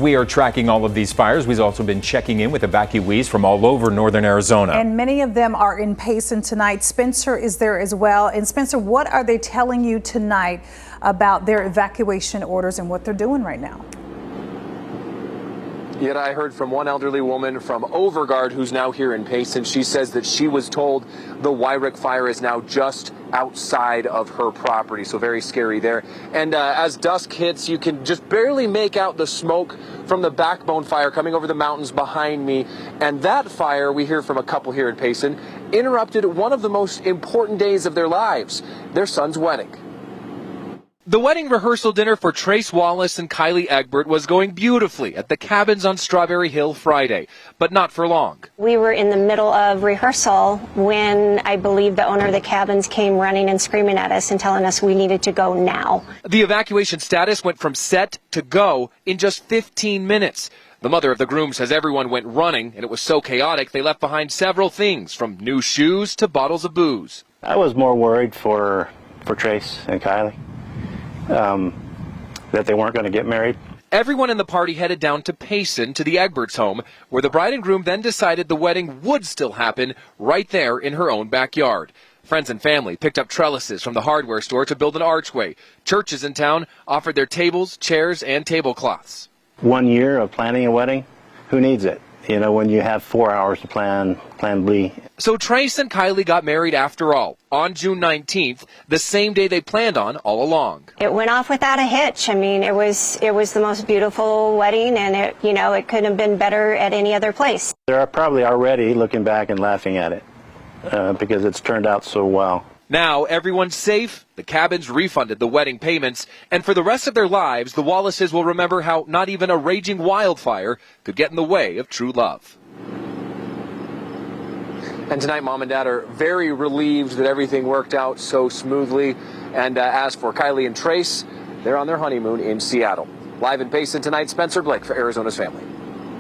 We are tracking all of these fires. We've also been checking in with evacuees from all over northern Arizona. And many of them are in Payson tonight. Spencer is there as well. And Spencer, what are they telling you tonight about their evacuation orders and what they're doing right now? Yet I heard from one elderly woman from Overguard who's now here in Payson. She says that she was told the Wyrick fire is now just outside of her property, so very scary there. And as dusk hits, you can just barely make out the smoke from the Backbone fire coming over the mountains behind me. And that fire, we hear from a couple here in Payson, interrupted one of the most important days of their lives, their son's wedding. The wedding rehearsal dinner for Trace Wallace and Kylie Egbert was going beautifully at the cabins on Strawberry Hill Friday, but not for long. We were in the middle of rehearsal when I believe the owner of the cabins came running and screaming at us and telling us we needed to go now. The evacuation status went from set to go in just 15 minutes. The mother of the groom says everyone went running, and it was so chaotic they left behind several things, from new shoes to bottles of booze. I was more worried for Trace and Kylie. That they weren't going to get married. Everyone in the party headed down to Payson to the Egberts' home, where the bride and groom then decided the wedding would still happen right there in her own backyard. Friends and family picked up trellises from the hardware store to build an archway. Churches in town offered their tables, chairs, and tablecloths. 1 year of planning a wedding, who needs it? You know, when you have 4 hours to plan B. So Trace and Kylie got married after all, on June 19th, the same day they planned on all along. It went off without a hitch. I mean, it was the most beautiful wedding, and it couldn't have been better at any other place. They're probably already looking back and laughing at it because it's turned out so well. Now everyone's safe, the cabins refunded the wedding payments, and for the rest of their lives, the Wallaces will remember how not even a raging wildfire could get in the way of true love. And tonight, Mom and Dad are very relieved that everything worked out so smoothly. And as for Kylie and Trace, they're on their honeymoon in Seattle. Live in Payson tonight, Spencer Blake for Arizona's Family.